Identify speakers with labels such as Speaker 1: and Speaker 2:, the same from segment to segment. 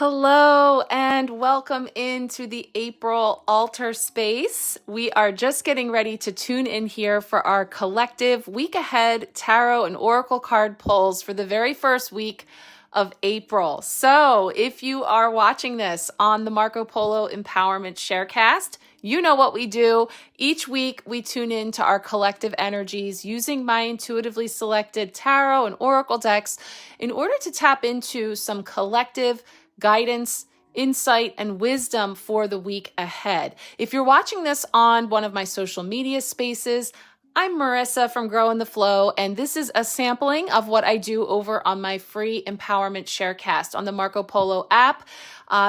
Speaker 1: Hello and welcome into the April altar space. We are just getting ready to tune in here for our collective week ahead tarot and oracle card pulls for the very first week of April. So if you are watching this on the Marco Polo Empowerment Sharecast, you know what we do. Each week we tune in to our collective energies using my intuitively selected tarot and oracle decks in order to tap into some collective guidance, insight, and wisdom for the week ahead. If you're watching this on one of my social media spaces, I'm Marissa from Grow in the Flow, and this is a sampling of what I do over on my free Empowerment Sharecast on the Marco Polo app.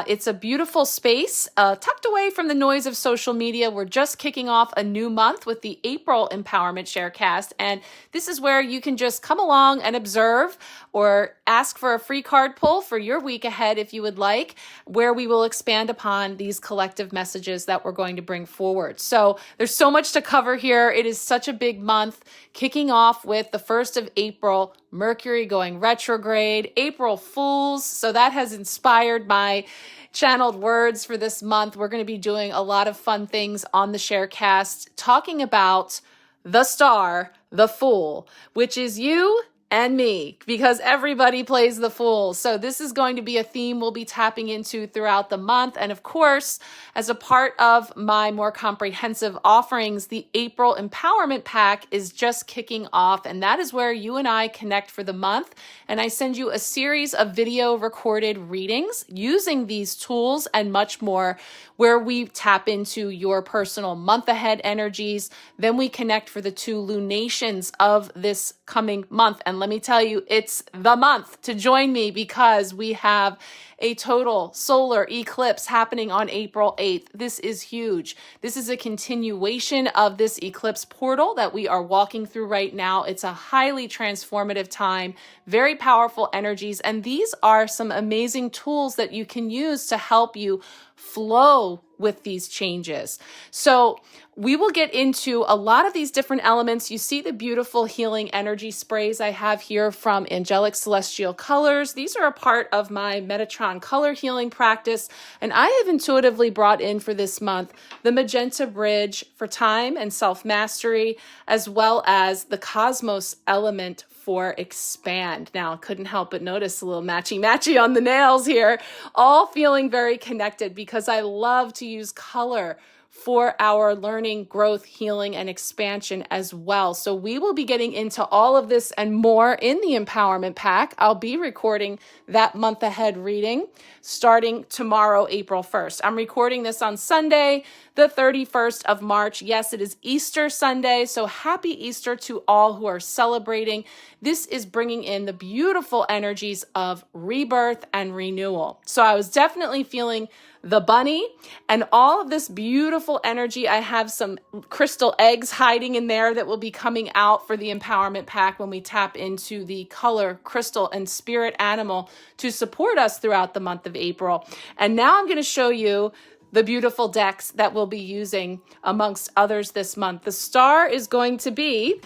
Speaker 1: It's a beautiful space, tucked away from the noise of social media. We're just kicking off a new month with the April Empowerment Sharecast, and this is where you can just come along and observe or ask for a free card pull for your week ahead if you would like, where we will expand upon these collective messages that we're going to bring forward. So there's so much to cover here. It is such a big month, kicking off with the 1st of April, Mercury going retrograde, April Fools. So that has inspired my channeled words for this month. We're going to be doing a lot of fun things on the Sharecast, talking about the star, the fool, which is you and me, because everybody plays the fool. So this is going to be a theme we'll be tapping into throughout the month. And of course, as a part of my more comprehensive offerings, the April Empowerment Pack is just kicking off. And that is where you and I connect for the month. And I send you a series of video recorded readings using these tools and much more, where we tap into your personal month ahead energies. Then we connect for the 2 lunations of this coming month. And let me tell you, it's the month to join me because we have a total solar eclipse happening on April 8th. This is huge. This is a continuation of this eclipse portal that we are walking through right now. It's a highly transformative time, very powerful energies, and these are some amazing tools that you can use to help you flow with these changes. So we will get into a lot of these different elements. You see the beautiful healing energy sprays I have here from Angelic Celestial Colors. These are a part of my Metatron color healing practice. And I have intuitively brought in for this month the Magenta Bridge for time and self-mastery, as well as the Cosmos Element for expand. Now, couldn't help but notice a little matchy-matchy on the nails here, all feeling very connected because I love to use color for our learning, growth, healing, and expansion as well. So we will be getting into all of this and more in the Empowerment Pack. I'll be recording that month ahead reading starting tomorrow, April 1st. I'm recording this on Sunday, the 31st of March. Yes, it is Easter Sunday, so happy Easter to all who are celebrating. This is bringing in the beautiful energies of rebirth and renewal. So I was definitely feeling the bunny and all of this beautiful energy. I have some crystal eggs hiding in there that will be coming out for the Empowerment Pack when we tap into the color, crystal, and spirit animal to support us throughout the month of April. And now I'm going to show you the beautiful decks that we'll be using amongst others this month. The star is going to be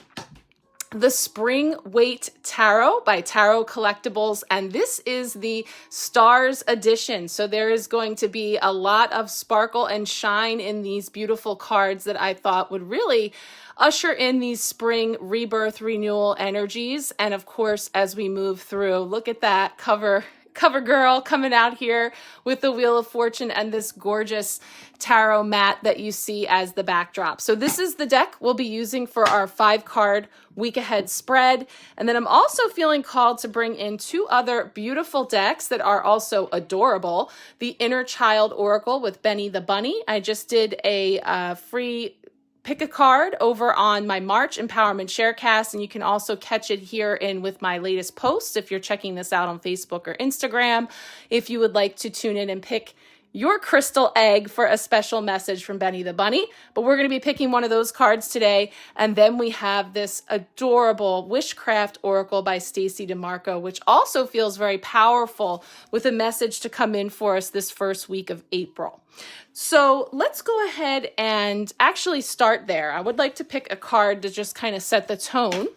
Speaker 1: the Spring Weight Tarot by Tarot Collectibles, and this is the Stars edition. So there is going to be a lot of sparkle and shine in these beautiful cards that I thought would really usher in these spring rebirth renewal energies. And of course, as we move through, look at that cover girl coming out here with the Wheel of Fortune and this gorgeous tarot mat that you see as the backdrop. So this is the deck we'll be using for our 5-card week ahead spread. And then I'm also feeling called to bring in 2 other beautiful decks that are also adorable. The Inner Child Oracle with Benny the Bunny. I just did a free pick a card over on my March Empowerment Sharecast, and you can also catch it here in with my latest posts if you're checking this out on Facebook or Instagram. If you would like to tune in and pick your crystal egg for a special message from Benny the Bunny, but we're going to be picking one of those cards today. And then we have this adorable Wishcraft Oracle by Stacey DeMarco, which also feels very powerful with a message to come in for us this first week of April. So let's go ahead and actually start there. I would like to pick a card to just kind of set the tone.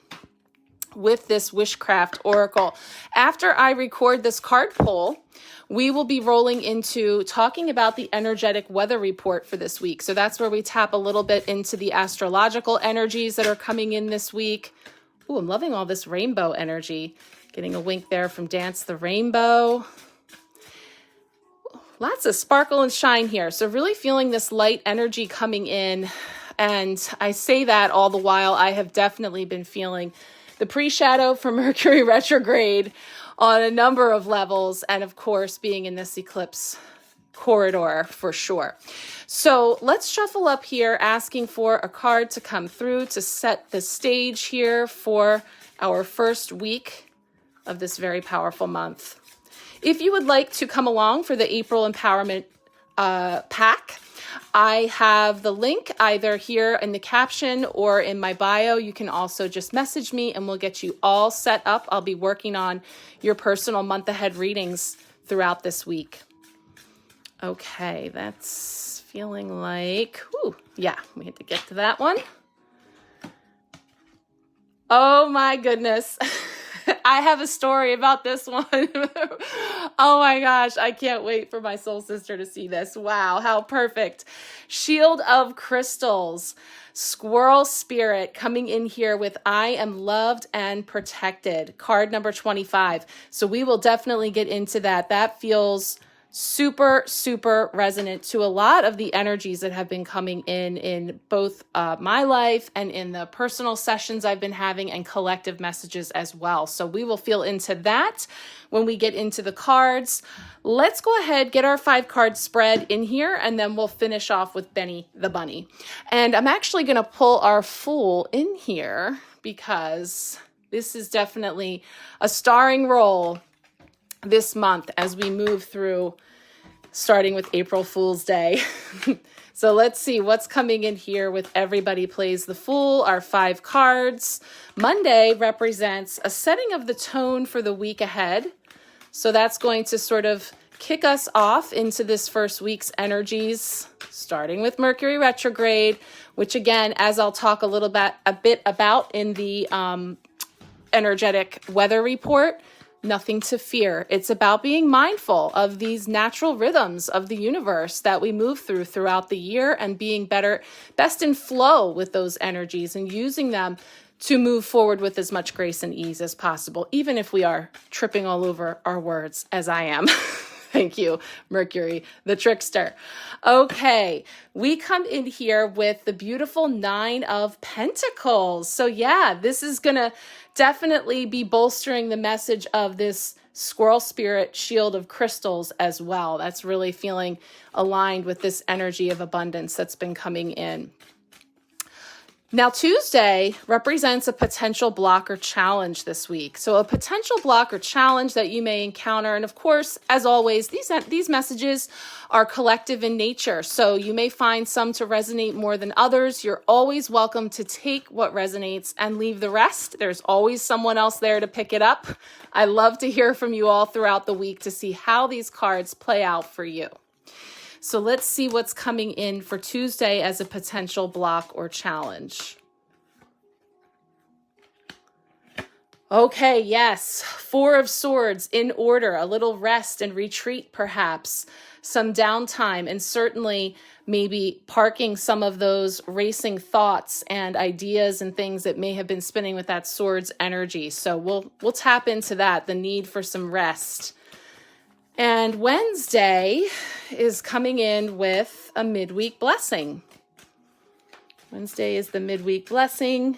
Speaker 1: with this Wishcraft Oracle. After I record this card pull, we will be rolling into talking about the energetic weather report for this week. So that's where we tap a little bit into the astrological energies that are coming in this week. Ooh, I'm loving all this rainbow energy. Getting a wink there from Dance the Rainbow. Lots of sparkle and shine here. So really feeling this light energy coming in. And I say that all the while I have definitely been feeling the pre-shadow for Mercury retrograde on a number of levels, and of course being in this eclipse corridor for sure. So let's shuffle up here, asking for a card to come through to set the stage here for our first week of this very powerful month. If you would like to come along for the April Empowerment pack, I have the link either here in the caption or in my bio. You can also just message me and we'll get you all set up. I'll be working on your personal month ahead readings throughout this week. Okay, that's feeling like, yeah, we had to get to that one. Oh my goodness. I have a story about this one. Oh my gosh, I can't wait for my soul sister to see this. Wow, how perfect. Shield of Crystals, Squirrel Spirit coming in here with I am loved and protected, card number 25. So we will definitely get into that. That feels super, super resonant to a lot of the energies that have been coming in both my life and in the personal sessions I've been having and collective messages as well. So we will feel into that when we get into the cards. Let's go ahead, get our 5-card spread in here, and then we'll finish off with Benny the Bunny. And I'm actually going to pull our Fool in here because this is definitely a starring role this month as we move through, starting with April Fool's Day. So let's see what's coming in here with Everybody Plays the Fool, our 5 cards. Monday represents a setting of the tone for the week ahead. So that's going to sort of kick us off into this first week's energies, starting with Mercury retrograde, which again, as I'll talk a bit about in the energetic weather report, nothing to fear. It's about being mindful of these natural rhythms of the universe that we move throughout the year and being best in flow with those energies and using them to move forward with as much grace and ease as possible, even if we are tripping all over our words, as I am. Thank you, Mercury, the trickster. Okay, we come in here with the beautiful 9 of Pentacles. So yeah, this is going to definitely be bolstering the message of this Squirrel Spirit Shield of Crystals as well. That's really feeling aligned with this energy of abundance that's been coming in. Now, Tuesday represents a potential block or challenge this week. So a potential block or challenge that you may encounter. And of course, as always, these messages are collective in nature. So you may find some to resonate more than others. You're always welcome to take what resonates and leave the rest. There's always someone else there to pick it up. I love to hear from you all throughout the week to see how these cards play out for you. So let's see what's coming in for Tuesday as a potential block or challenge. Okay, yes, 4 of Swords in order, a little rest and retreat perhaps, some downtime, and certainly maybe parking some of those racing thoughts and ideas and things that may have been spinning with that Swords energy. So we'll tap into that, the need for some rest. And Wednesday is coming in with a midweek blessing. Wednesday is the midweek blessing.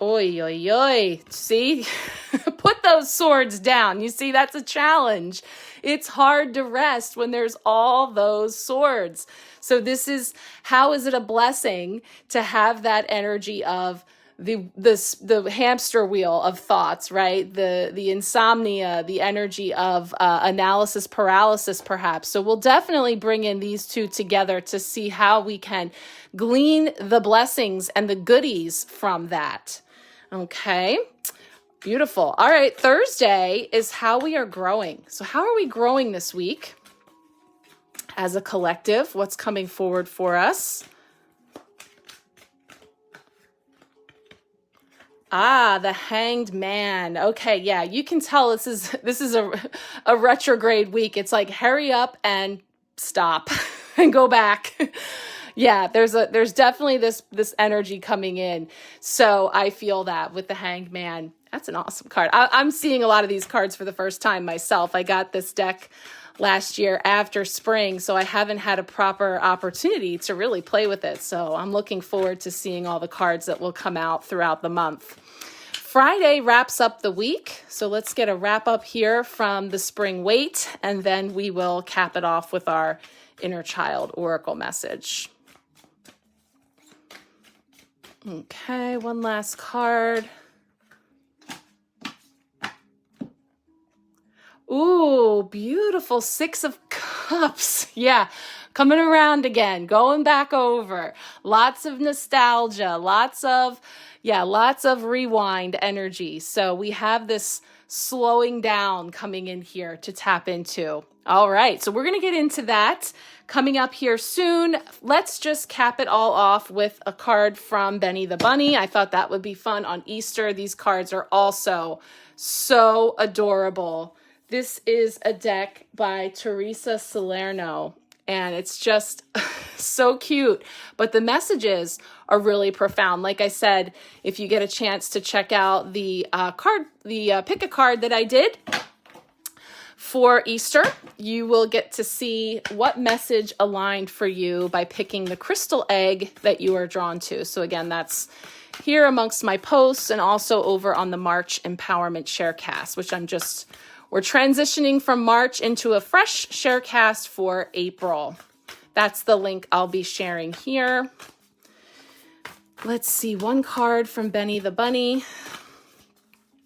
Speaker 1: Oi, oi, oi. See? Put those swords down. You see, that's a challenge. It's hard to rest when there's all those swords. So this is, how is it a blessing to have that energy of the hamster wheel of thoughts, right? The insomnia, the energy of analysis paralysis, perhaps. So we'll definitely bring in these two together to see how we can glean the blessings and the goodies from that. Okay, beautiful. All right, Thursday is how we are growing. So how are we growing this week as a collective? What's coming forward for us? Ah, the Hanged Man. Okay, yeah, you can tell this is a retrograde week. It's like hurry up and stop and go back. Yeah, there's definitely this energy coming in. So I feel that with the Hanged Man. That's an awesome card. I'm seeing a lot of these cards for the first time myself. I got this deck last year after spring, so I haven't had a proper opportunity to really play with it. So I'm looking forward to seeing all the cards that will come out throughout the month. Friday wraps up the week, so let's get a wrap up here from the spring wait, and then we will cap it off with our inner child oracle message. Okay, one last card. Ooh, beautiful 6 of Cups. Yeah, coming around again, going back over. Lots of nostalgia, lots of rewind energy. So we have this slowing down coming in here to tap into. All right, so we're going to get into that coming up here soon. Let's just cap it all off with a card from Benny the Bunny. I thought that would be fun on Easter. These cards are also so adorable. This is a deck by 𝓘𝓷𝓽𝓮 𝓣𝓪𝓻𝓸𝓽, and it's just so cute. But the messages are really profound. Like I said, if you get a chance to check out the pick a card that I did for Easter, you will get to see what message aligned for you by picking the crystal egg that you are drawn to. So again, that's here amongst my posts and also over on the March Empowerment Sharecast, which we're transitioning from March into a fresh sharecast for April. That's the link I'll be sharing here. Let's see, one card from Benny the Bunny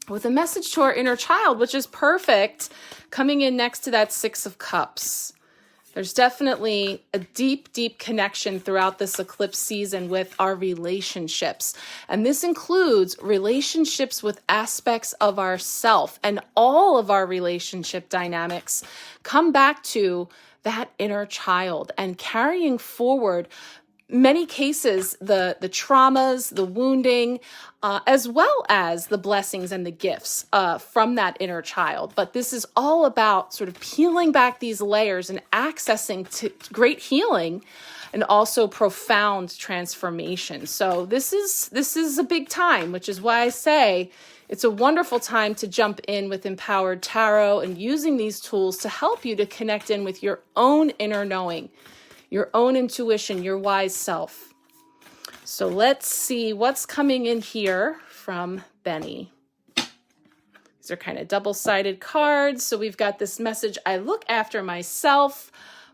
Speaker 1: with a message to our inner child, which is perfect, coming in next to that 6 of Cups. There's definitely a deep, deep connection throughout this eclipse season with our relationships. And this includes relationships with aspects of ourself, and all of our relationship dynamics come back to that inner child and carrying forward many cases, the traumas, the wounding, as well as the blessings and the gifts from that inner child. But this is all about sort of peeling back these layers and accessing to great healing and also profound transformation. So this is a big time, which is why I say it's a wonderful time to jump in with Empowered Tarot and using these tools to help you to connect in with your own inner knowing, your own intuition, your wise self. So let's see what's coming in here from Benny. These are kind of double-sided cards. So we've got this message: I look after myself,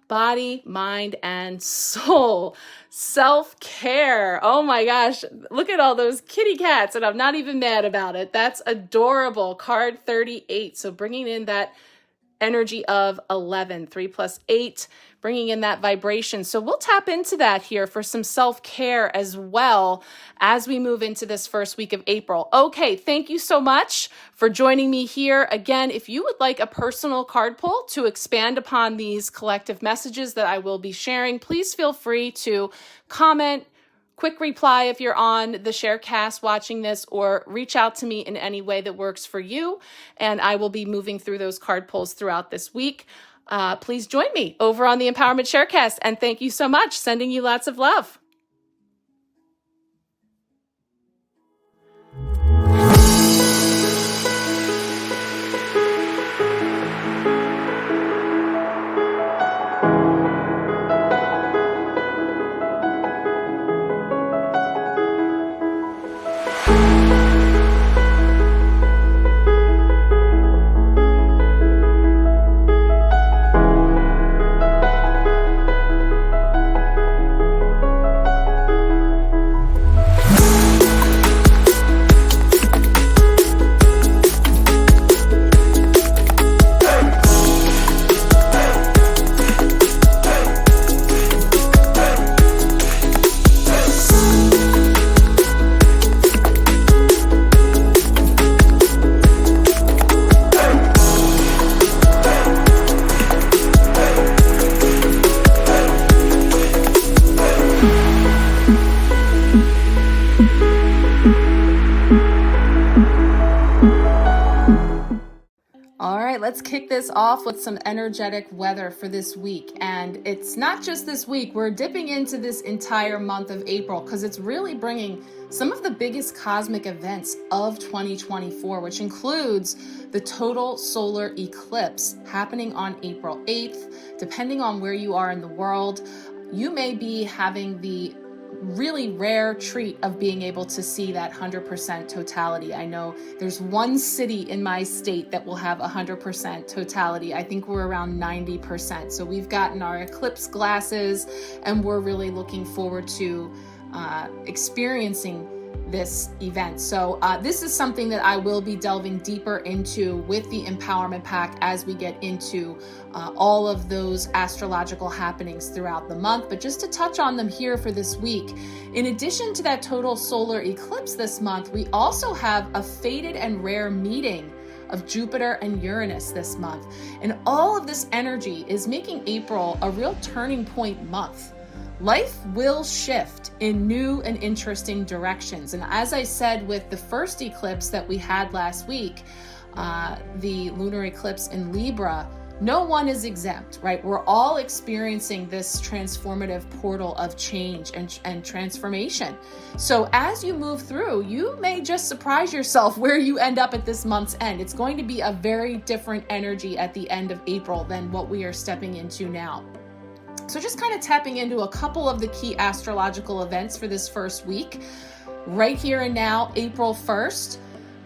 Speaker 1: body, mind, and soul. Self-care. Oh my gosh, look at all those kitty cats, and I'm not even mad about it. That's adorable. Card 38. So bringing in that energy of 11, 3 plus 8, bringing in that vibration. So we'll tap into that here for some self-care as well as we move into this first week of April. Okay, thank you so much for joining me here. Again, if you would like a personal card pull to expand upon these collective messages that I will be sharing, please feel free to comment, quick reply if you're on the Sharecast watching this, or reach out to me in any way that works for you. And I will be moving through those card pulls throughout this week. Please join me over on the Empowerment Sharecast. And thank you so much. Sending you lots of love. All right, let's kick this off with some energetic weather for this week. And it's not just this week, we're dipping into this entire month of April because it's really bringing some of the biggest cosmic events of 2024, which includes the total solar eclipse happening on April 8th. Depending on where you are in the world, you may be having the really rare treat of being able to see that 100% totality. I know there's one city in my state that will have 100% totality. I think we're around 90%. So we've gotten our eclipse glasses and we're really looking forward to experiencing this event. So this is something that I will be delving deeper into with the Empowerment Pack as we get into all of those astrological happenings throughout the month. But just to touch on them here for this week, in addition to that total solar eclipse this month, we also have a fated and rare meeting of Jupiter and Uranus this month. And all of this energy is making April a real turning point month. Life will shift in new and interesting directions. And as I said with the first eclipse that we had last week, the lunar eclipse in Libra, no one is exempt, right? We're all experiencing this transformative portal of change and transformation. So as you move through, you may just surprise yourself where you end up at this month's end. It's going to be a very different energy at the end of April than what we are stepping into now. So just kind of tapping into a couple of the key astrological events for this first week. Right here and now, April 1st,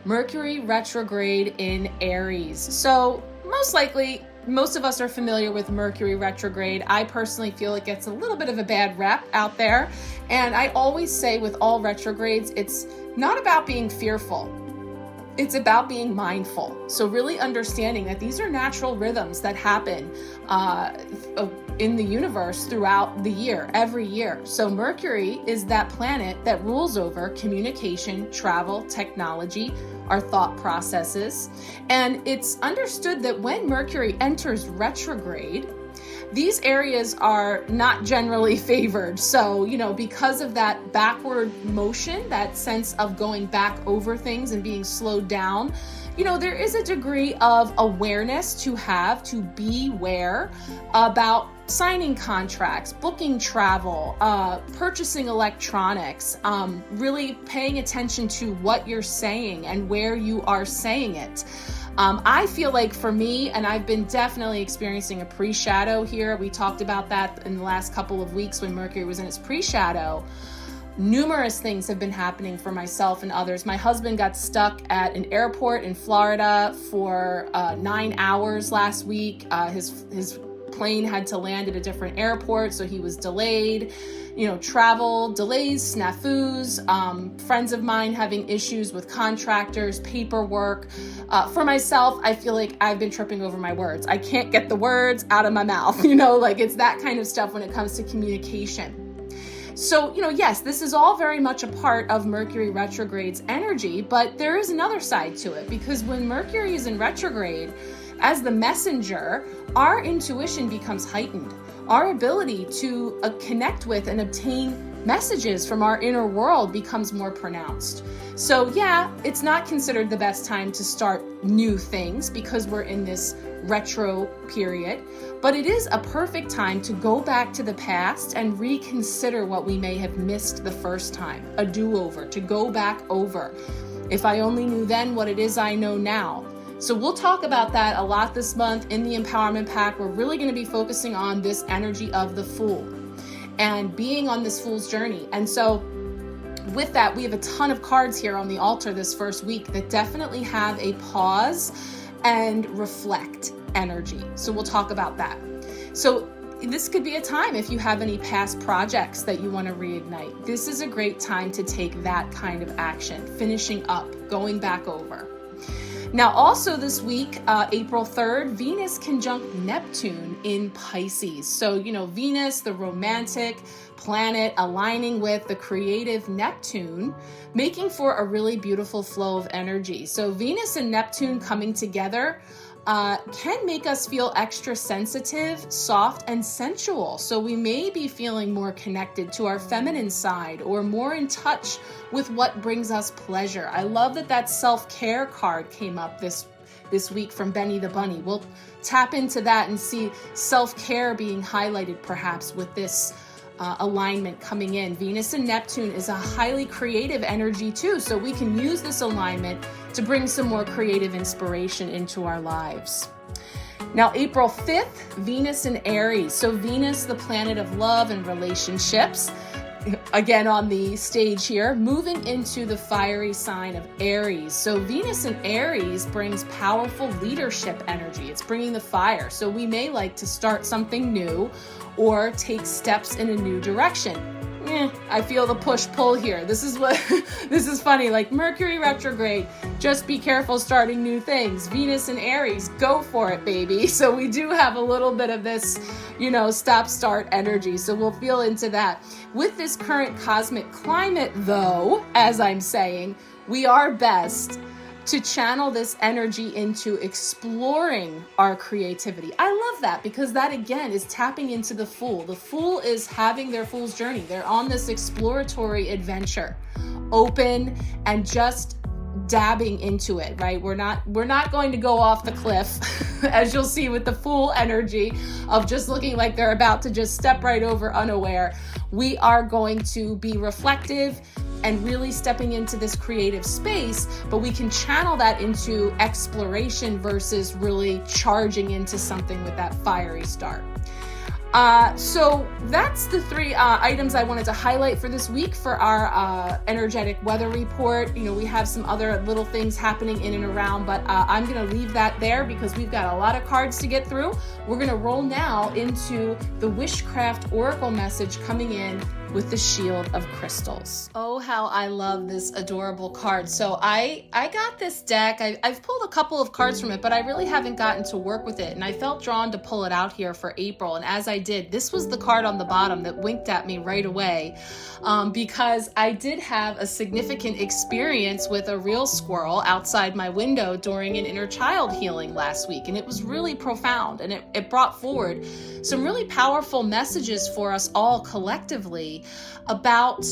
Speaker 1: Mercury retrograde in Aries. So most likely, most of us are familiar with Mercury retrograde. I personally feel it gets a little bit of a bad rep out there. And I always say with all retrogrades, it's not about being fearful. It's about being mindful. So really understanding that these are natural rhythms that happen in the universe throughout the year, every year. So Mercury is that planet that rules over communication, travel, technology, our thought processes. And it's understood that when Mercury enters retrograde, these areas are not generally favored. So, because of that backward motion, that sense of going back over things and being slowed down, there is a degree of awareness to beware about signing contracts, booking travel, purchasing electronics, really paying attention to what you're saying and where you are saying it. I feel like for me, and I've been definitely experiencing a pre-shadow here. We talked about that in the last couple of weeks when Mercury was in its pre-shadow. Numerous things have been happening for myself and others. My husband got stuck at an airport in Florida for 9 hours last week. His plane had to land at a different airport, so he was delayed. Travel delays, snafus, friends of mine having issues with contractors, paperwork. For myself, I feel like I've been tripping over my words. I can't get the words out of my mouth, it's that kind of stuff when it comes to communication. So, yes, this is all very much a part of Mercury retrograde's energy, but there is another side to it, because when Mercury is in retrograde, as the messenger, our intuition becomes heightened. Our ability to connect with and obtain messages from our inner world becomes more pronounced. So yeah, it's not considered the best time to start new things because we're in this retro period, but it is a perfect time to go back to the past and reconsider what we may have missed the first time, a do-over, to go back over. If I only knew then what it is I know now. So we'll talk about that a lot this month in the Empowerment Pack. We're really going to be focusing on this energy of the Fool and being on this Fool's journey. And so with that, we have a ton of cards here on the altar this first week that definitely have a pause and reflect energy. So we'll talk about that. So this could be a time if you have any past projects that you want to reignite. This is a great time to take that kind of action, finishing up, going back over. Now, also this week, April 3rd, Venus conjunct Neptune in Pisces. So, Venus, the romantic planet, aligning with the creative Neptune, making for a really beautiful flow of energy. So Venus and Neptune coming together can make us feel extra sensitive, soft, and sensual. So we may be feeling more connected to our feminine side or more in touch with what brings us pleasure. I love that self-care card came up this this week from Benny the Bunny. We'll tap into that and see self-care being highlighted perhaps with this alignment coming in. Venus and Neptune is a highly creative energy too, so we can use this alignment to bring some more creative inspiration into our lives. Now, April 5th, Venus in Aries. So Venus, the planet of love and relationships, again on the stage here, moving into the fiery sign of Aries. So Venus in Aries brings powerful leadership energy. It's bringing the fire. So we may like to start something new or take steps in a new direction. I feel the push-pull here. This is funny, like Mercury retrograde, just be careful starting new things. Venus and Aries, go for it, baby. So we do have a little bit of this, stop-start energy. So we'll feel into that. With this current cosmic climate, though, as I'm saying, we are best to channel this energy into exploring our creativity. I love that because that again is tapping into the Fool. The Fool is having their Fool's journey. They're on this exploratory adventure, open and just dabbing into it, right? We're not going to go off the cliff, as you'll see with the Fool energy of just looking like they're about to just step right over unaware. We are going to be reflective and really stepping into this creative space, but we can channel that into exploration versus really charging into something with that fiery start. So that's the three items I wanted to highlight for this week for our energetic weather report. We have some other little things happening in and around, but I'm going to leave that there because we've got a lot of cards to get through. We're going to roll now into the Witchcraft Oracle message coming in with the Shield of Crystals. Oh, how I love this adorable card. So I got this deck. I've pulled a couple of cards from it, but I really haven't gotten to work with it. And I felt drawn to pull it out here for April. And as I did, this was the card on the bottom that winked at me right away because I did have a significant experience with a real squirrel outside my window during an inner child healing last week. And it was really profound. And it brought forward some really powerful messages for us all collectively about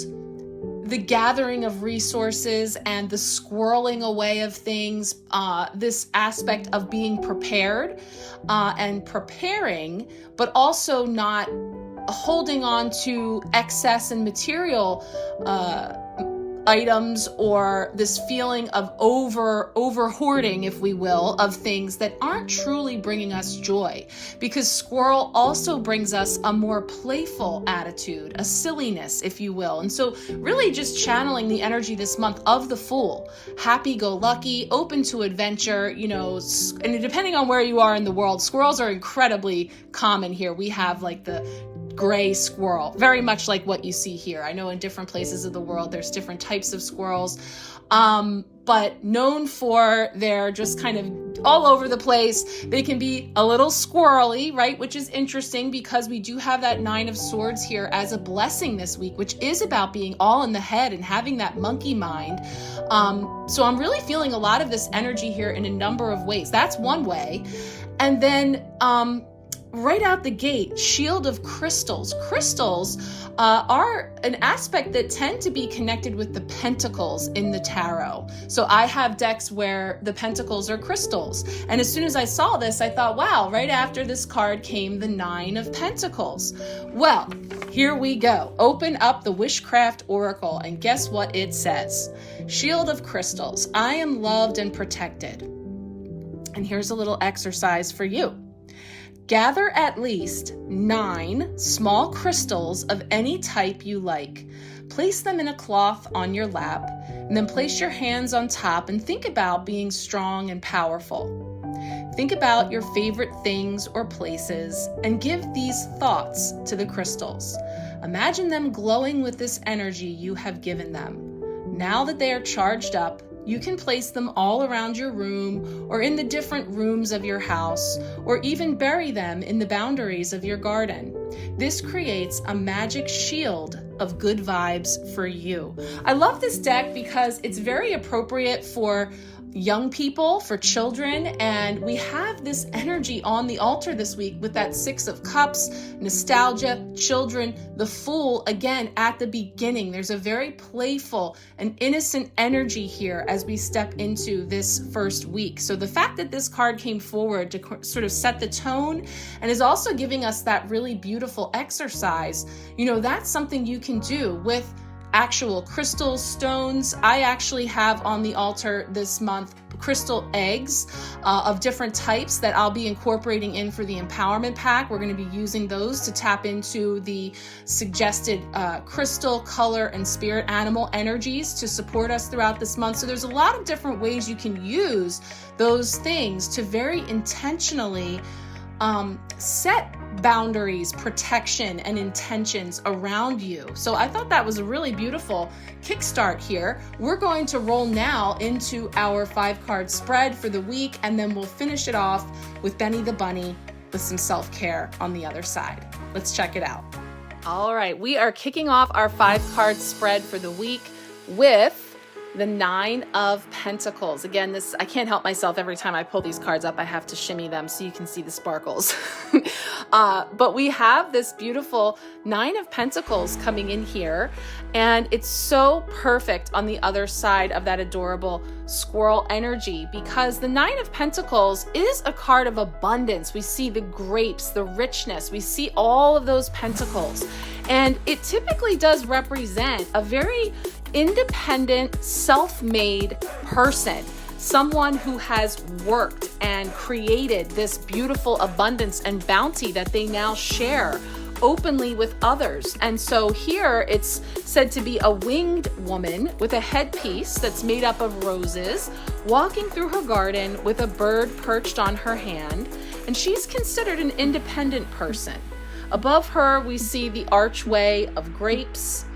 Speaker 1: the gathering of resources and the squirreling away of things, this aspect of being prepared and preparing, but also not holding on to excess and material items or this feeling of over hoarding, if we will, of things that aren't truly bringing us joy. Because squirrel also brings us a more playful attitude, a silliness, if you will. And so really just channeling the energy this month of the Fool, happy-go-lucky, open to adventure, and depending on where you are in the world, squirrels are incredibly common here. We have like the gray squirrel, very much like what you see here. I know in different places of the world there's different types of squirrels, but known for their just kind of all over the place. They can be a little squirrely, right? Which is interesting because we do have that Nine of Swords here as a blessing this week, which is about being all in the head and having that monkey mind. So I'm really feeling a lot of this energy here in a number of ways. That's one way. And then, right out the gate, Shield of Crystals. Crystals are an aspect that tend to be connected with the pentacles in the tarot. So I have decks where the pentacles are crystals. And as soon as I saw this, I thought, wow, right after this card came the Nine of Pentacles. Well, here we go. Open up the Witchcraft Oracle, and guess what it says? Shield of Crystals. I am loved and protected. And here's a little exercise for you. Gather at least 9 small crystals of any type you like. Place them in a cloth on your lap, and then place your hands on top and think about being strong and powerful. Think about your favorite things or places and give these thoughts to the crystals. Imagine them glowing with this energy you have given them. Now that they are charged up, you can place them all around your room or in the different rooms of your house, or even bury them in the boundaries of your garden. This creates a magic shield of good vibes for you. I love this deck because it's very appropriate for young people, for children, and we have this energy on the altar this week with that Six of Cups, nostalgia, children, the Fool, again, at the beginning. There's a very playful and innocent energy here as we step into this first week. So the fact that this card came forward to sort of set the tone and is also giving us that really beautiful exercise, that's something you can do with actual crystals, stones. I actually have on the altar this month crystal eggs of different types that I'll be incorporating in for the empowerment pack. We're going to be using those to tap into the suggested crystal, color, and spirit animal energies to support us throughout this month. So there's a lot of different ways you can use those things to very intentionally set boundaries, protection, and intentions around you. So I thought that was a really beautiful kickstart here. We're going to roll now into our 5-card spread for the week, and then we'll finish it off with Benny the Bunny with some self-care on the other side. Let's check it out. All right, we are kicking off our 5-card spread for the week with the 9 of Pentacles. Again, I can't help myself. Every time I pull these cards up, I have to shimmy them so you can see the sparkles. But we have this beautiful 9 of Pentacles coming in here, and it's so perfect on the other side of that adorable squirrel energy, because the 9 of Pentacles is a card of abundance. We see the grapes, the richness, we see all of those pentacles, and it typically does represent a very independent, self-made person, someone who has worked and created this beautiful abundance and bounty that they now share openly with others. And so here it's said to be a winged woman with a headpiece that's made up of roses, walking through her garden with a bird perched on her hand, and she's considered an independent person. Above her, we see the archway of grapes,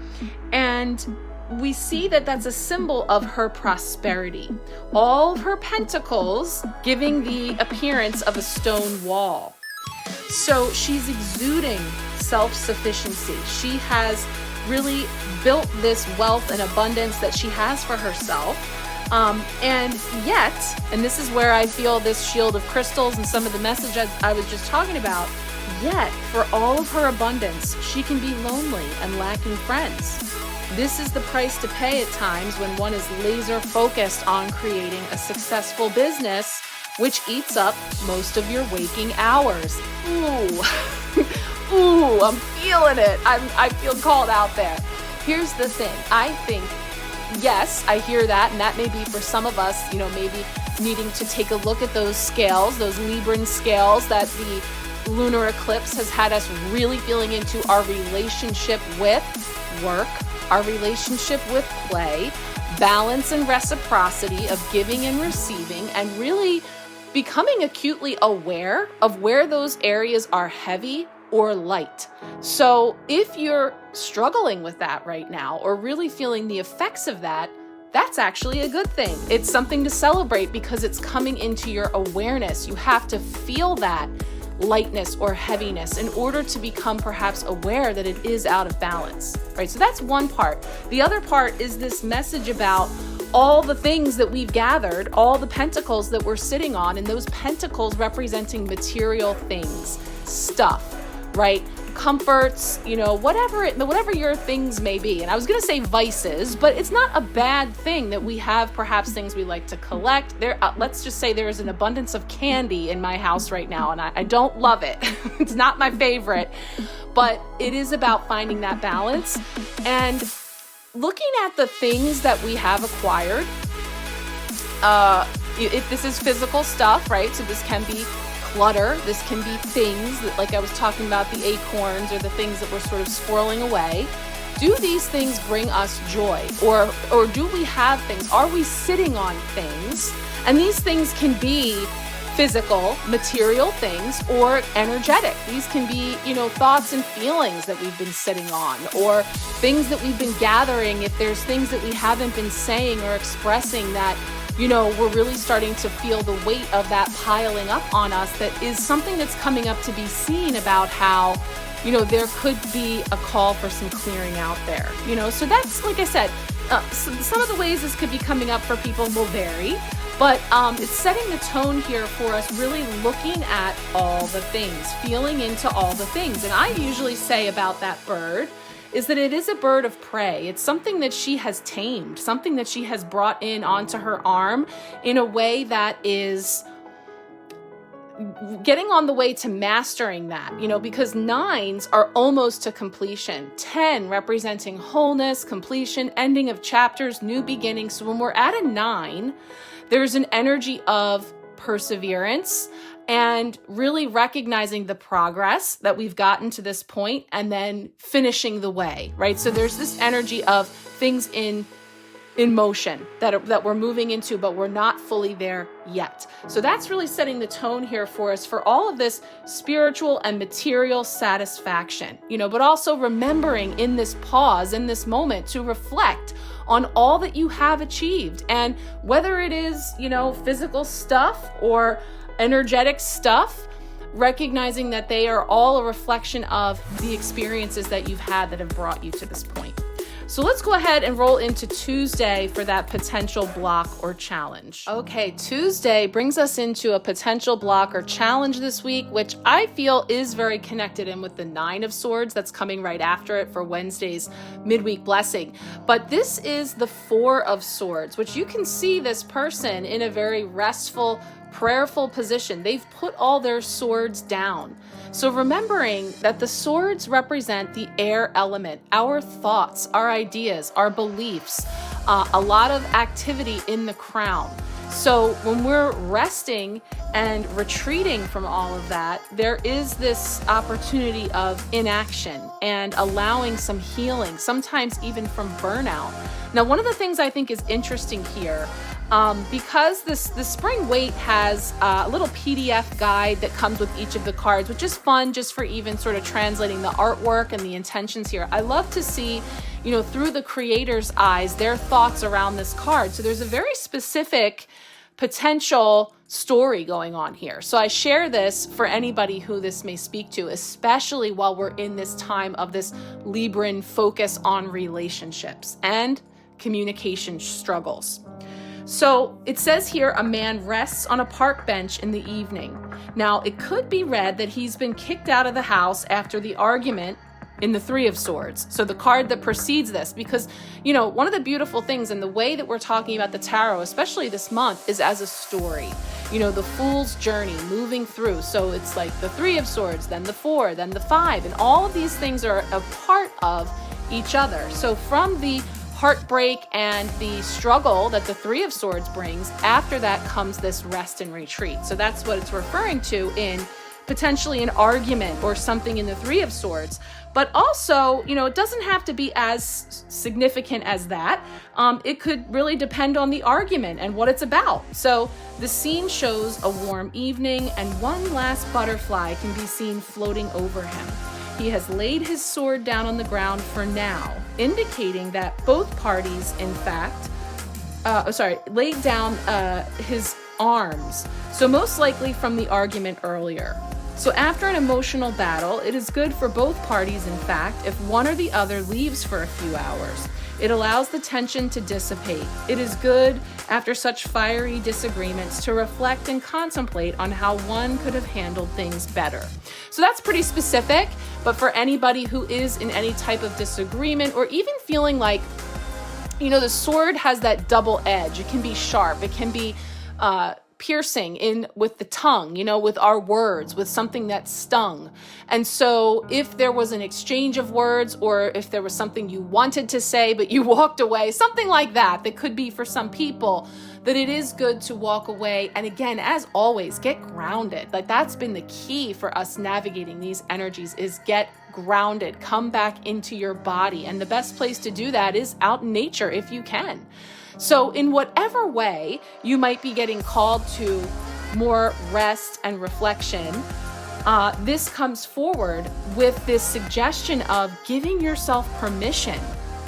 Speaker 1: and we see that that's a symbol of her prosperity. All of her pentacles giving the appearance of a stone wall. So she's exuding self-sufficiency. She has really built this wealth and abundance that she has for herself. And yet, and this is where I feel this shield of crystals and some of the message I was just talking about, yet for all of her abundance, she can be lonely and lacking friends. This is the price to pay at times when one is laser focused on creating a successful business, which eats up most of your waking hours. Ooh, ooh, I'm feeling it. I feel called out there. Here's the thing. I think, yes, I hear that, and that may be for some of us, maybe needing to take a look at those scales, those Libran scales that the lunar eclipse has had us really feeling into our relationship with work, our relationship with play, balance and reciprocity of giving and receiving, and really becoming acutely aware of where those areas are heavy or light. So if you're struggling with that right now, or really feeling the effects of that, that's actually a good thing. It's something to celebrate because it's coming into your awareness. You have to feel that lightness or heaviness in order to become perhaps aware that it is out of balance, right? So that's one part. The other part is this message about all the things that we've gathered, all the pentacles that we're sitting on, and those pentacles representing material things, stuff, right? Comforts, whatever your things may be. And I was going to say vices, but it's not a bad thing that we have perhaps things we like to collect. Let's just say there is an abundance of candy in my house right now, and I don't love it. It's not my favorite, but it is about finding that balance and looking at the things that we have acquired. If this is physical stuff, right? So this can be clutter. This can be things that, like I was talking about, the acorns or the things that we're sort of squirreling away. Do these things bring us joy? Or do we have things? Are we sitting on things? And these things can be physical, material things, or energetic. These can be, thoughts and feelings that we've been sitting on, or things that we've been gathering. If there's things that we haven't been saying or expressing that, we're really starting to feel the weight of that piling up on us, that is something that's coming up to be seen about how, there could be a call for some clearing out there, So that's, like I said, some of the ways this could be coming up for people will vary. But it's setting the tone here for us, really looking at all the things, feeling into all the things. And I usually say about that bird is that it is a bird of prey. It's something that she has tamed, something that she has brought in onto her arm in a way that is getting on the way to mastering that, because 9s are almost to completion. 10 representing wholeness, completion, ending of chapters, new beginnings. So when we're at a 9, there's an energy of perseverance and really recognizing the progress that we've gotten to this point and then finishing the way, right? So there's this energy of things in motion that we're moving into, but we're not fully there yet. So that's really setting the tone here for us for all of this spiritual and material satisfaction, but also remembering in this pause, in this moment, to reflect on all that you have achieved. And whether it is, physical stuff or energetic stuff, recognizing that they are all a reflection of the experiences that you've had that have brought you to this point. So let's go ahead and roll into Tuesday for that potential block or challenge. Okay, Tuesday brings us into a potential block or challenge this week, which I feel is very connected in with the 9 of Swords that's coming right after it for Wednesday's midweek blessing. But this is the 4 of Swords, which you can see this person in a very restful, prayerful position. They've put all their swords down. So remembering that the swords represent the air element, our thoughts, our ideas, our beliefs, a lot of activity in the crown. So when we're resting and retreating from all of that, there is this opportunity of inaction and allowing some healing, sometimes even from burnout. Now, one of the things I think is interesting here, because the Spring Weight has a little PDF guide that comes with each of the cards, which is fun just for even sort of translating the artwork and the intentions here. I love to see, through the creator's eyes, their thoughts around this card. So there's a very specific potential story going on here. So I share this for anybody who this may speak to, especially while we're in this time of this Libran focus on relationships and communication struggles. So it says here, a man rests on a park bench in the evening. Now, it could be read that he's been kicked out of the house after the argument in the 3 of Swords. So the card that precedes this, because, one of the beautiful things in the way that we're talking about the tarot, especially this month, is as a story. The Fool's journey, moving through. So it's like the 3 of Swords, then the 4, then the 5, and all of these things are a part of each other. So from the heartbreak and the struggle that the 3 of Swords brings, after that comes this rest and retreat. So that's what it's referring to in potentially an argument or something in the 3 of Swords. But also, it doesn't have to be as significant as that. It could really depend on the argument and what it's about. So the scene shows a warm evening and one last butterfly can be seen floating over him. He has laid his sword down on the ground for now, indicating that both parties, in fact, laid down his arms. So most likely from the argument earlier. So after an emotional battle, it is good for both parties, in fact, if one or the other leaves for a few hours. It allows the tension to dissipate. It is good, after such fiery disagreements, to reflect and contemplate on how one could have handled things better. So that's pretty specific, but for anybody who is in any type of disagreement or even feeling like, the sword has that double edge. It can be sharp. It can be piercing in with the tongue, with our words, with something that stung. And so if there was an exchange of words, or if there was something you wanted to say, but you walked away, something like that could be for some people, that it is good to walk away. And again, as always, get grounded. Like, that's been the key for us navigating these energies, is get grounded, come back into your body. And the best place to do that is out in nature if you can. So in whatever way you might be getting called to more rest and reflection, this comes forward with this suggestion of giving yourself permission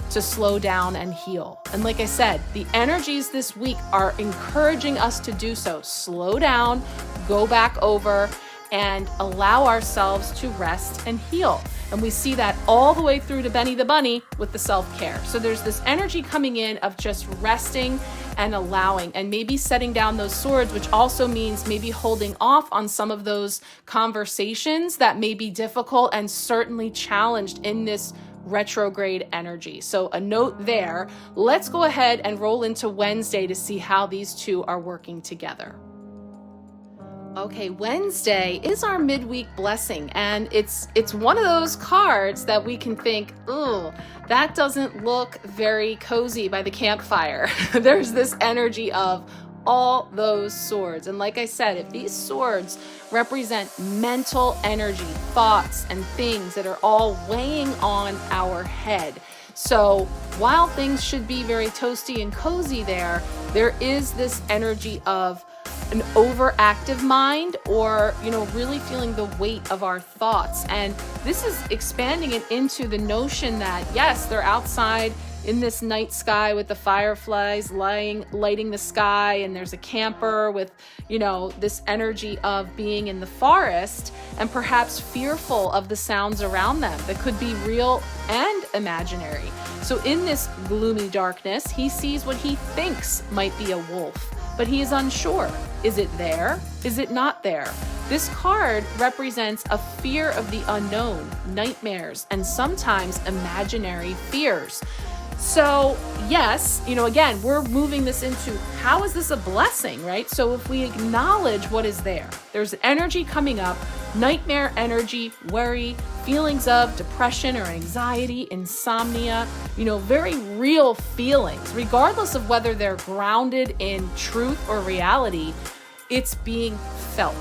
Speaker 1: to slow down and heal. And like I said, the energies this week are encouraging us to do so. Slow down, go back over, and allow ourselves to rest and heal. And we see that all the way through to Benny the Bunny with the self-care. So there's this energy coming in of just resting and allowing, and maybe setting down those swords, which also means maybe holding off on some of those conversations that may be difficult and certainly challenged in this retrograde energy. So a note there. Let's go ahead and roll into Wednesday to see how these two are working together. Okay, Wednesday is our midweek blessing, and it's one of those cards that we can think, oh, that doesn't look very cozy by the campfire. There's this energy of all those swords. And like I said, if these swords represent mental energy, thoughts, and things that are all weighing on our head. So while things should be very toasty and cozy there is this energy of an overactive mind, or, really feeling the weight of our thoughts. And this is expanding it into the notion that, yes, they're outside in this night sky with the fireflies lighting the sky, and there's a camper with, this energy of being in the forest and perhaps fearful of the sounds around them that could be real and imaginary. So in this gloomy darkness, he sees what he thinks might be a wolf, but he is unsure. Is it there? Is it not there? This card represents a fear of the unknown, nightmares, and sometimes imaginary fears. So yes, again, we're moving this into how is this a blessing, right? So if we acknowledge what is there, there's energy coming up, nightmare energy, worry, feelings of depression or anxiety, insomnia, very real feelings, regardless of whether they're grounded in truth or reality, it's being felt.